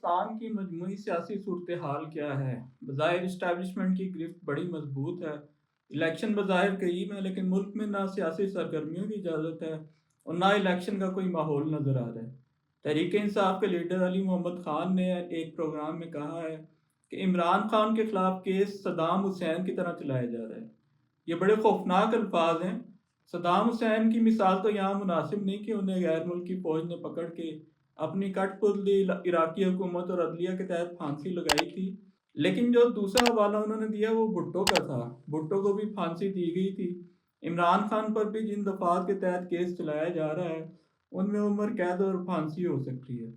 پاکستان کی مجموعی سیاسی صورتحال کیا ہے؟ بظاہر اسٹیبلشمنٹ کی گرفت بڑی مضبوط ہے۔ الیکشن بظاہر قریب ہے، لیکن ملک میں نہ سیاسی سرگرمیوں کی اجازت ہے اور نہ الیکشن کا کوئی ماحول نظر آ رہا ہے۔ تحریک انصاف کے لیڈر علی محمد خان نے ایک پروگرام میں کہا ہے کہ عمران خان کے خلاف کیس صدام حسین کی طرح چلایا جا رہا ہے۔ یہ بڑے خوفناک الفاظ ہیں۔ صدام حسین کی مثال تو یہاں مناسب نہیں کہ انہیں غیر ملکی فوج نے پکڑ کے اپنی کٹ پتلی عراقی حکومت اور عدلیہ کے تحت پھانسی لگائی تھی، لیکن جو دوسرا حوالہ انہوں نے دیا وہ بھٹو کا تھا۔ بھٹو کو بھی پھانسی دی گئی تھی۔ عمران خان پر بھی جن دفعات کے تحت کیس چلایا جا رہا ہے ان میں عمر قید اور پھانسی ہو سکتی ہے۔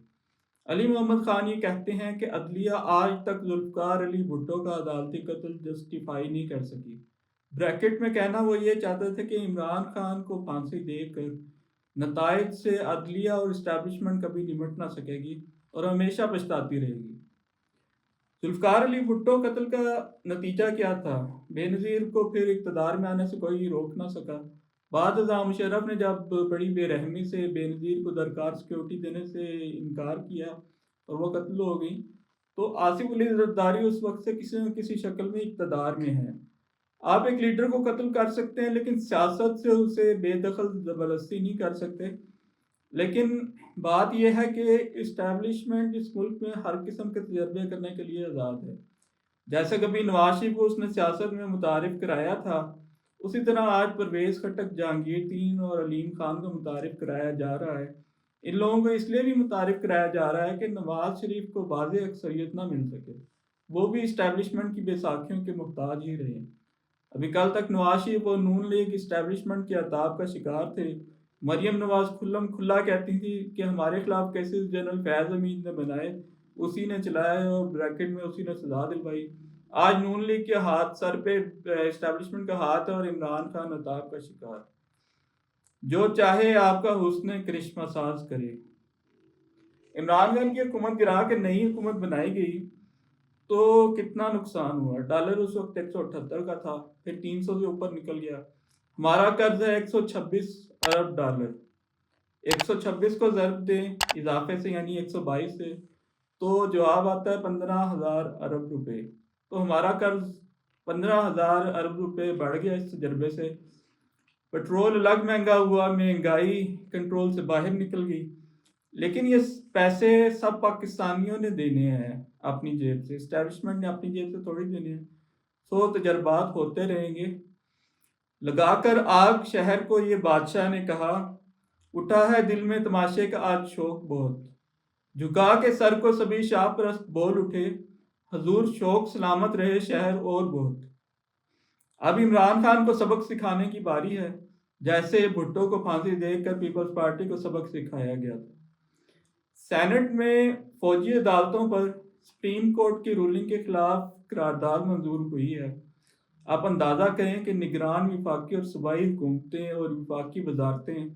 علی محمد خان یہ کہتے ہیں کہ عدلیہ آج تک ذوالفقار علی بھٹو کا عدالتی قتل جسٹیفائی نہیں کر سکی۔ بریکٹ میں کہنا وہ یہ چاہتے تھے کہ عمران خان کو پھانسی دے کر نتائج سے عدلیہ اور اسٹیبلشمنٹ کبھی نمٹ نہ سکے گی اور ہمیشہ پچھتاتی رہے گی۔ ذوالفقار علی بھٹو قتل کا نتیجہ کیا تھا؟ بے نظیر کو پھر اقتدار میں آنے سے کوئی روک نہ سکا۔ بعد ازاں مشرف نے جب بڑی بے رحمی سے بے نظیر کو درکار سیکیورٹی دینے سے انکار کیا اور وہ قتل ہو گئی، تو آصف علی زرداری اس وقت سے کسی نہ کسی شکل میں اقتدار میں ہے۔ آپ ایک لیڈر کو قتل کر سکتے ہیں لیکن سیاست سے اسے بے دخل زبردستی نہیں کر سکتے۔ لیکن بات یہ ہے کہ اسٹیبلشمنٹ اس ملک میں ہر قسم کے تجربے کرنے کے لیے آزاد ہے۔ جیسے کبھی نواز شریف کو اس نے سیاست میں متعارف کرایا تھا، اسی طرح آج پرویز خٹک، جہانگیر تین اور علیم خان کو متعارف کرایا جا رہا ہے۔ ان لوگوں کو اس لیے بھی متعارف کرایا جا رہا ہے کہ نواز شریف کو واضح اکثریت نہ مل سکے، وہ بھی اسٹیبلشمنٹ کی بیساکھیوں کے محتاج ہی رہے۔ ابھی کل تک نواز شریف اور نون لیگ اسٹیبلشمنٹ کے عطاب کا شکار تھے۔ مریم نواز کھلم کھلا کہتی تھی کہ ہمارے خلاف کیسز جنرل فیض حمید نے بنائے، اسی نے چلائے اور بریکٹ میں اسی نے سزا دلوائی۔ آج نون لیگ کے ہاتھ سر پہ اسٹیبلشمنٹ کا ہاتھ ہے اور عمران خان عطاب کا شکار۔ جو چاہے آپ کا حسن کرشمہ ساز کرے۔ عمران خان کی حکومت گرا کے نئی حکومت بنائی گئی تو کتنا نقصان ہوا۔ ڈالر اس وقت 178 کا تھا، پھر 300 سے اوپر نکل گیا۔ ہمارا قرض ہے 126 ارب ڈالر۔ 126 کو ضرب دیں اضافے سے یعنی 122 سے، تو جواب آتا ہے 15,000 ارب روپے۔ تو ہمارا قرض 15,000 ارب روپے بڑھ گیا اس تجربے سے۔ پٹرول الگ مہنگا ہوا، مہنگائی کنٹرول سے باہر نکل گئی، لیکن یہ پیسے سب پاکستانیوں نے دینے ہیں اپنی جیب سے، اسٹیبلشمنٹ نے اپنی جیب سے تھوڑی دینے ہیں۔ سو تجربات ہوتے رہیں گے۔ لگا کر آگ شہر کو یہ بادشاہ نے کہا، اٹھا ہے دل میں تماشے کا آج شوق بہت، جھکا کے سر کو سبھی شاہ پرست بول اٹھے، حضور شوق سلامت رہے شہر اور بہت۔ اب عمران خان کو سبق سکھانے کی باری ہے، جیسے بھٹو کو پھانسی دے کر پیپلز پارٹی کو سبق سکھایا گیا تھا۔ سینٹ میں فوجی عدالتوں پر سپریم کورٹ کی رولنگ کے خلاف قرارداد منظور ہوئی ہے۔ آپ اندازہ کریں کہ نگران وفاقی اور صوبائی حکومتیں اور وفاقی وزارتیں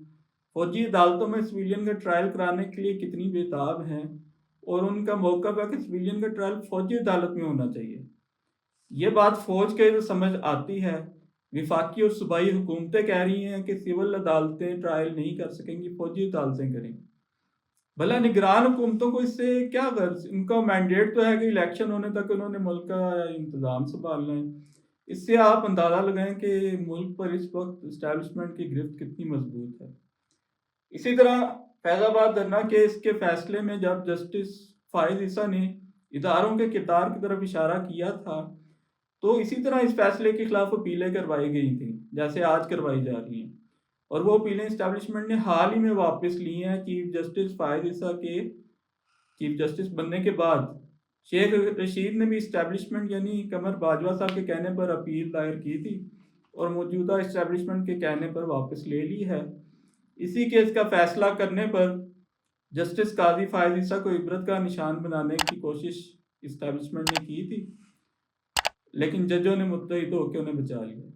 فوجی عدالتوں میں سویلین کا ٹرائل کرانے کے لیے کتنی بےتاب ہیں، اور ان کا موقف ہے کہ سویلین کا ٹرائل فوجی عدالت میں ہونا چاہیے۔ یہ بات فوج کے سمجھ آتی ہے۔ وفاقی اور صوبائی حکومتیں کہہ رہی ہیں کہ سول عدالتیں ٹرائل نہیں کر سکیں گی، فوجی عدالتیں کریں۔ بھلا نگران حکومتوں کو اس سے کیا غرض؟ ان کا مینڈیٹ تو ہے کہ الیکشن ہونے تک انہوں نے ملک کا انتظام سنبھالنا ہے۔ اس سے آپ اندازہ لگائیں کہ ملک پر اس وقت اسٹیبلشمنٹ کی گرفت کتنی مضبوط ہے۔ اسی طرح فیض آباد دھرنا کیس کے فیصلے میں جب جسٹس فائز عیسیٰ نے اداروں کے کردار کی طرف اشارہ کیا تھا، تو اسی طرح اس فیصلے کے خلاف اپیلیں کروائی گئی تھیں جیسے آج کروائی جا رہی ہیں، اور وہ اپیلیں اسٹیبلشمنٹ نے حال ہی میں واپس لی ہیں۔ چیف جسٹس فائز عیسیٰ کے چیف جسٹس بننے کے بعد شیخ رشید نے بھی اسٹیبلشمنٹ یعنی قمر باجوہ صاحب کے کہنے پر اپیل دائر کی تھی اور موجودہ اسٹیبلشمنٹ کے کہنے پر واپس لے لی ہے۔ اسی کیس کا فیصلہ کرنے پر جسٹس قاضی فائز عیسیٰ کو عبرت کا نشان بنانے کی کوشش اسٹیبلشمنٹ نے کی تھی، لیکن ججوں نے متحد ہو کے انہیں بچا لیا۔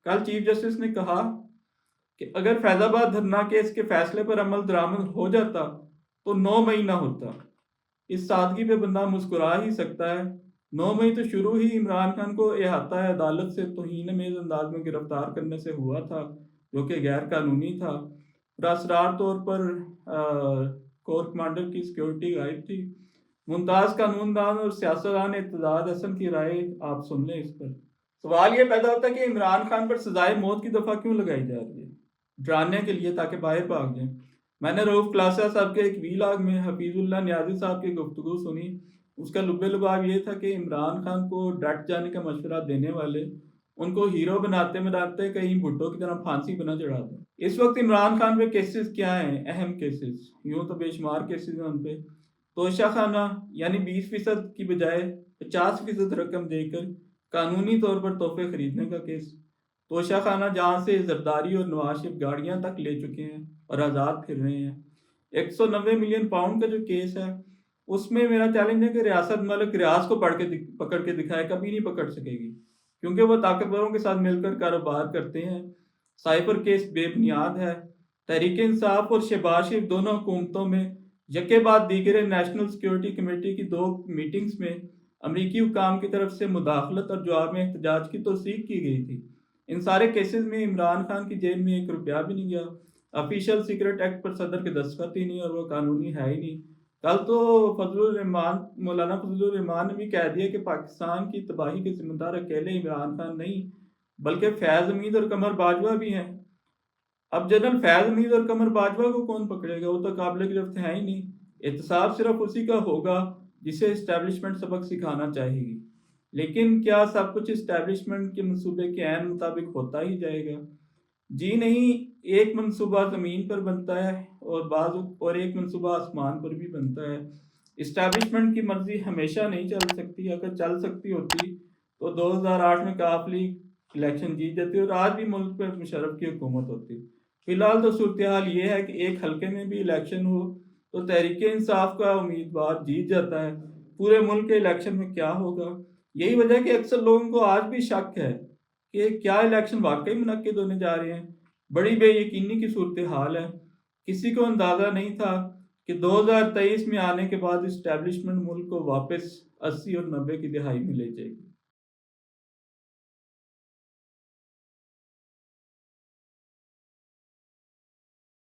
کل چیف جسٹس نے کہا کہ اگر فیض آباد دھرنا کیس کے فیصلے پر عمل درآمد ہو جاتا تو 9 مئی نہ ہوتا۔ اس سادگی پہ بندہ مسکرا ہی سکتا ہے۔ 9 مئی تو شروع ہی عمران خان کو احاطہ عدالت سے توہین آمیز انداز میں گرفتار کرنے سے ہوا تھا، جو کہ غیر قانونی تھا۔ اور اسرار طور پر کور کمانڈر کی سیکیورٹی غائب تھی، ممتاز قانون دان اور سیاستدان اقتدار حسن کی رائے آپ سن لیں اس پر۔ سوال یہ پیدا ہوتا ہے کہ عمران خان پر سزائے موت کی دفعہ کیوں لگائی جا رہی ہے؟ ڈرانے کے لیے، تاکہ باہر بھاگ جائیں۔ میں نے رؤف کلاسا صاحب کے ایک ویلاگ میں حفیظ اللہ نیازی صاحب کی گفتگو سنی۔ اس کا لب لباب یہ تھا کہ عمران خان کو ڈٹ جانے کا مشورہ دینے والے ان کو ہیرو بناتے کہیں بھٹو کی طرح پھانسی بنا چڑھا دیں۔ اس وقت عمران خان پہ کیسز کیا ہیں؟ اہم کیسز، یوں تو بے شمار کیسز ہیں ان پہ۔ توشہ خانہ یعنی 20% کی بجائے 50% رقم دے کر قانونی طور پر تحفے خریدنے کا کیس۔ توشہ خانہ جہاں سے زرداری اور نواز شریف گاڑیاں تک لے چکے ہیں اور آزاد پھر رہے ہیں۔ 190 ملین پاؤنڈ کا جو کیس ہے، اس میں میرا چیلنج ہے کہ ریاست ملک ریاض کو پکڑ کے دکھائے، کبھی نہیں پکڑ سکے گی، کیونکہ وہ طاقتوروں کے ساتھ مل کر کاروبار کرتے ہیں۔ سائبر کیس بے بنیاد ہے۔ تحریک انصاف اور شہباز شریف دونوں حکومتوں میں یکے بعد دیگر نیشنل سیکیورٹی کمیٹی کی 2 میٹنگز میں امریکی حکام کی طرف سے مداخلت اور جواب میں احتجاج کی توثیق کی گئی تھی۔ ان سارے کیسز میں عمران خان کی جیب میں 1 روپیہ بھی نہیں گیا۔ آفیشیل سیکرٹ ایکٹ پر صدر کے دستخط ہی نہیں، اور وہ قانونی ہے ہی نہیں۔ کل تو مولانا فضل الرحمان نے بھی کہہ دیا کہ پاکستان کی تباہی کے ذمہ دار اکیلے عمران خان نہیں، بلکہ فیض حمید اور قمر باجوہ بھی ہیں۔ اب جنرل فیض حمید اور قمر باجوہ کو کون پکڑے گا؟ وہ تو قابل گرفت ہے ہی نہیں۔ احتساب صرف اسی کا ہوگا جسے اسٹیبلشمنٹ سبق سکھانا چاہے گی۔ لیکن کیا سب کچھ اسٹیبلشمنٹ کے منصوبے کے عین مطابق ہوتا ہی جائے گا؟ جی نہیں، ایک منصوبہ زمین پر بنتا ہے اور ایک منصوبہ آسمان پر بھی بنتا ہے۔ اسٹیبلشمنٹ کی مرضی ہمیشہ نہیں چل سکتی۔ اگر چل سکتی ہوتی تو 2008 میں کاف لیگ الیکشن جیت جاتی اور آج بھی ملک پہ مشرف کی حکومت ہوتی۔ فی الحال تو صورتحال یہ ہے کہ ایک حلقے میں بھی الیکشن ہو تو تحریک انصاف کا امیدوار جیت جاتا ہے۔ پورے ملک کے الیکشن میں کیا ہوگا؟ یہی وجہ ہے کہ اکثر لوگوں کو آج بھی شک ہے کہ کیا الیکشن واقعی منعقد ہونے جا رہے ہیں۔ بڑی بے یقینی کی صورتحال ہے۔ کسی کو اندازہ نہیں تھا کہ 2023 میں آنے کے بعد اسٹیبلشمنٹ ملک کو واپس 80 اور 90 کی دہائی میں لے جائے گی۔